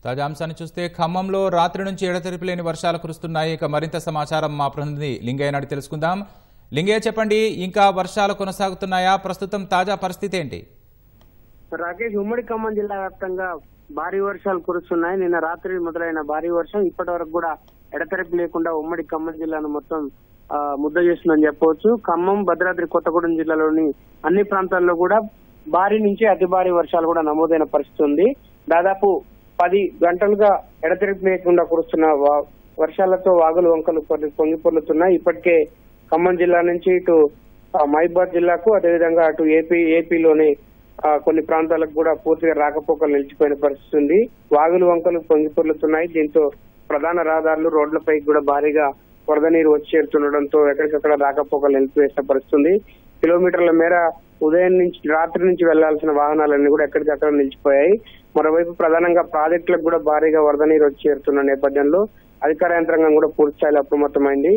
తాజా అంశాన్ని చూస్తే ఖమ్మంలో రాత్రి నుంచి ఎడతెరిపి లేని వర్షాలు కురుస్తున్నాయి. ఇక మరింత సమాచారం మా ప్రతినిధి లింగయ్య నాడి తెలుసుకుందాం. లింగయ్య చెప్పండి, ఇంకా వర్షాలు కొనసాగుతున్నాయా? ప్రస్తుతం తాజా పరిస్థితి ఏంటి? రాకేష్, ఉమ్మడి ఖమ్మం జిల్లా వ్యాప్తంగా భారీ వర్షాలు కురుస్తున్నాయి. నిన్న రాత్రి మొదలైన భారీ వర్షం ఇప్పటి వరకు కూడా ఎడతెరిపి లేకుండా ఉమ్మడి ఖమ్మం జిల్లాను మొత్తం ముద్ద చేస్తుందని చెప్పవచ్చు. ఖమ్మం, భద్రాద్రి కొత్తగూడెం జిల్లాలోని అన్ని ప్రాంతాల్లో కూడా భారీ నుంచి అతి భారీ వర్షాలు కూడా నమోదైన పరిస్థితి ఉంది. దాదాపు 10 గంటలుగా ఎడతెరిపి లేకుండా కురుస్తున్న వర్షాలతో వాగులు వంకలు పొంగిపొర్లుతున్నాయి. ఇప్పటికే ఖమ్మం జిల్లా నుంచి ఇటు మహబూబాబాద్ జిల్లాకు, అదేవిధంగా అటు ఏపీలోని కొన్ని ప్రాంతాలకు కూడా పూర్తిగా రాకపోకలు నిలిచిపోయిన పరిస్థితి ఉంది. వాగులు వంకలు పొంగిపొర్లుతున్నాయి. దీంతో ప్రధాన రహదారులు, రోడ్లపై కూడా భారీగా వరద నీరు వచ్చి చేరుతుండడంతో ఎక్కడికక్కడ రాకపోకలు నిలిపివేసిన పరిస్థితి ఉంది. కిలోమీటర్ల మేర ఉదయం నుంచి రాత్రి నుంచి వెళ్లాల్సిన వాహనాలన్నీ కూడా ఎక్కడికక్కడ నిలిచిపోయాయి. మరోవైపు ప్రధానంగా ప్రాజెక్టులకు కూడా భారీగా వరద నీరు వచ్చి చేరుతున్న నేపథ్యంలో అధికార యంత్రాంగం కూడా పూర్తి స్థాయిలో అప్రమత్తమైంది.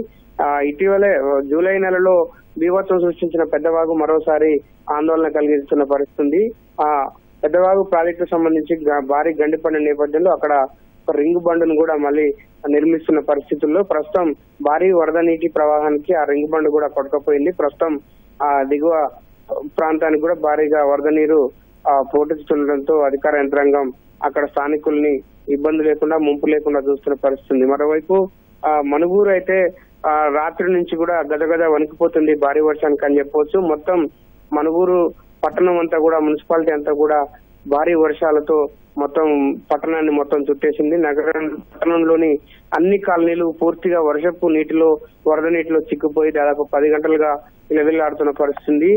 ఇటీవలే జూలై నెలలో బీభత్సం సృష్టించిన పెద్దవాగు మరోసారి ఆందోళన కలిగిస్తున్న పరిస్థితి. పెద్దవాగు ప్రాజెక్టు సంబంధించి భారీ గండిపడిన నేపథ్యంలో అక్కడ ఒక రింగ్ బండును కూడా మళ్ళీ నిర్మిస్తున్న పరిస్థితుల్లో ప్రస్తుతం భారీ వరద నీటి ప్రవాహానికి ఆ రింగ్ బండ్ కూడా కొట్టుకుపోయింది. ప్రస్తుతం ఆ దిగువ ప్రాంతానికి కూడా భారీగా వరద నీరు పోటెత్తుతుండడంతో అధికార యంత్రాంగం అక్కడ స్థానికుల్ని ఇబ్బంది లేకుండా, ముంపు లేకుండా చూస్తున్న పరిస్థితి. మరోవైపు మనుగూరు అయితే రాత్రి నుంచి కూడా గదగద వణికిపోతుంది భారీ వర్షానికి అని చెప్పవచ్చు. మొత్తం మనుగూరు పట్టణం అంతా కూడా, మున్సిపాలిటీ అంతా కూడా భారీ వర్షాలతో మొత్తం పట్టణాన్ని మొత్తం చుట్టేసింది. పట్టణంలోని అన్ని కాలనీలు పూర్తిగా వర్షపు నీటిలో, వరద నీటిలో చిక్కుపోయి దాదాపు 10 గంటలుగా విలవిల్లాడుతున్న పరిస్థితి.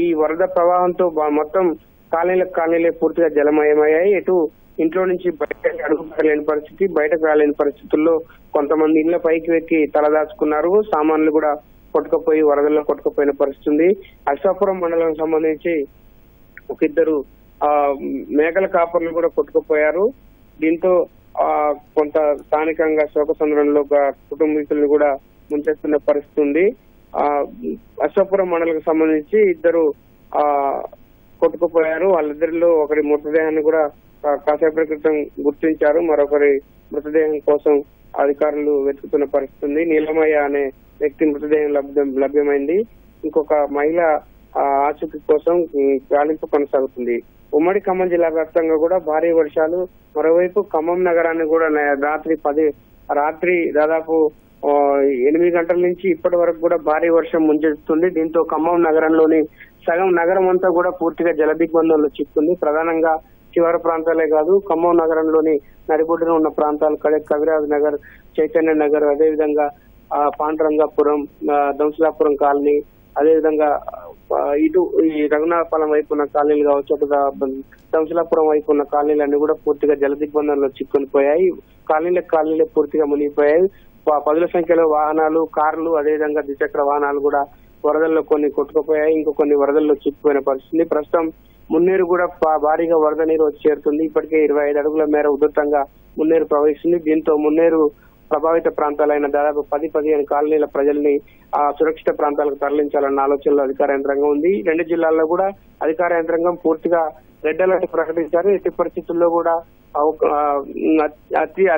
ఈ వరద ప్రవాహంతో మొత్తం కాలనీలే పూర్తిగా జలమయమయ్యాయి. ఎటు ఇంట్లో నుంచి బయటకు అడుగులేని పరిస్థితి, బయటకు రాలేని పరిస్థితుల్లో కొంతమంది ఇళ్ల పైకి వెక్కి తలదాచుకున్నారు. సామాన్లు కూడా కొట్టుకుపోయి వరదల్లో కొట్టుకుపోయిన పరిస్థితి. అశ్వాపురం మండలం సంబంధించి ఒక ఇద్దరు మేకల కాపర్లు కూడా కొట్టుకుపోయారు. దీంతో కొంత స్థానికంగా శోకసంద్రంలో కుటుంబీకులను కూడా ముంచేస్తున్న పరిస్థితి ఉంది. అశ్వాపురం మండలకు సంబంధించి ఇద్దరు కొట్టుకుపోయారు. వాళ్ళిద్దరిలో ఒకరి మృతదేహాన్ని కూడా కాసేపటి క్రితం గుర్తించారు. మరొకరి మృతదేహం కోసం అధికారులు వెతుకుతున్న పరిస్థితి ఉంది. నీలమయ్య అనే వ్యక్తి మృతదేహం లభ్యమైంది. ఇంకొక మహిళ ఆచూకీ కోసం గాలింపు కొనసాగుతుంది. ఉమ్మడి ఖమ్మం జిల్లా వ్యాప్తంగా కూడా భారీ వర్షాలు. మరోవైపు ఖమ్మం నగరాన్ని కూడా రాత్రి దాదాపు 8 గంటల నుంచి ఇప్పటి వరకు కూడా భారీ వర్షం ముంచెత్తుతుంది. దీంతో ఖమ్మం నగరంలోని సగం నగరం అంతా కూడా పూర్తిగా జల దిగ్బంధంలో చిక్కుంది. ప్రధానంగా చివరి ప్రాంతాలే కాదు, ఖమ్మం నగరంలోని నడిబొడ్డున ఉన్న ప్రాంతాలు కవిరాజ్ నగర్, చైతన్య నగర్, అదేవిధంగా పాండురంగాపురం, దంసలాపురం కాలనీ, అదేవిధంగా ఇటు ఈ రఘునాథపాలెం వైపు ఉన్న కాలనీలు కావచ్చు, అటు దంసలాపురం వైపు ఉన్న కాలనీలన్నీ కూడా పూర్తిగా జల దిగ్బంధంలో చిక్కుని పోయాయి. కాలనీలే పూర్తిగా మునిగిపోయాయి. 10ల సంఖ్యలో వాహనాలు, కార్లు, అదేవిధంగా ద్విచక్ర వాహనాలు కూడా వరదల్లో కొన్ని కొట్టుకుపోయాయి. ఇంకో కొన్ని వరదల్లో చిక్కుపోయిన పరిస్థితి. ప్రస్తుతం మున్నేరు కూడా భారీగా వరద నీరు వచ్చి చేరుతుంది. ఇప్పటికే 25 అడుగుల మేర ఉధృతంగా మున్నేరు ప్రవహిస్తుంది. దీంతో మున్నేరు ప్రభావిత ప్రాంతాలైన దాదాపు 10-15 కాలనీల ప్రజల్ని సురక్షిత ప్రాంతాలకు తరలించాలన్న ఆలోచనలో అధికార యంత్రాంగం ఉంది. 2 జిల్లాల్లో కూడా అధికార యంత్రాంగం పూర్తిగా రెడ్ అలర్ట్ ప్రకటించారు. ఎట్టి పరిస్థితుల్లో కూడా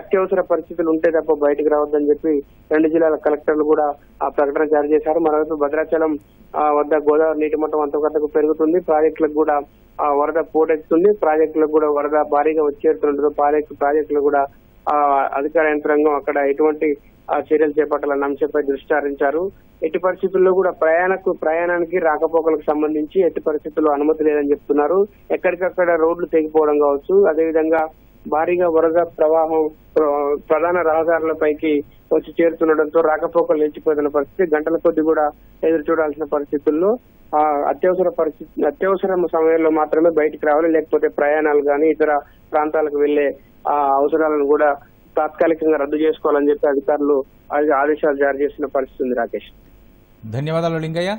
అత్యవసర పరిస్థితులు ఉంటే తప్ప బయటకు రావద్దని చెప్పి 2 జిల్లాల కలెక్టర్లు కూడా ఆ ప్రకటన జారీ చేశారు. మరోవైపు భద్రాచలం వద్ద గోదావరి నీటి మట్టం అంతకంతకు పెరుగుతుంది. ప్రాజెక్టులకు కూడా వరద పోటెత్తుతుంది. ప్రాజెక్టులకు కూడా వరద భారీగా వచ్చేరుతుండదు. ప్రాజెక్టులు కూడా అధికార యంత్రాంగం అక్కడ ఎటువంటి చర్యలు చేపట్టాలన్న అంశంపై దృష్టి సారించారు. ఎట్టి పరిస్థితుల్లో కూడా ప్రయాణానికి రాకపోకలకు సంబంధించి ఎట్టి పరిస్థితుల్లో అనుమతి లేదని చెప్తున్నారు. ఎక్కడికక్కడ రోడ్లు తెగిపోవడం కావచ్చు, అదేవిధంగా భారీగా వరద ప్రవాహం ప్రధాన రహదారులపైకి వచ్చి చేరుతుండడంతో రాకపోకలు నిలిచిపోతున్న పరిస్థితి. గంటల కొద్ది కూడా ఎదురు చూడాల్సిన పరిస్థితుల్లో అత్యవసర సమయంలో మాత్రమే బయటికి రావాలి. లేకపోతే ప్రయాణాలు కానీ ఇతర ప్రాంతాలకు వెళ్లే అవసరాలను కూడా తాత్కాలికంగా రద్దు చేసుకోవాలని చెప్పి అధికారులు ఆదేశాలు జారీ చేసిన పరిస్థితి ఉంది. రాకేష్, ధన్యవాదాలు లింగయ్య.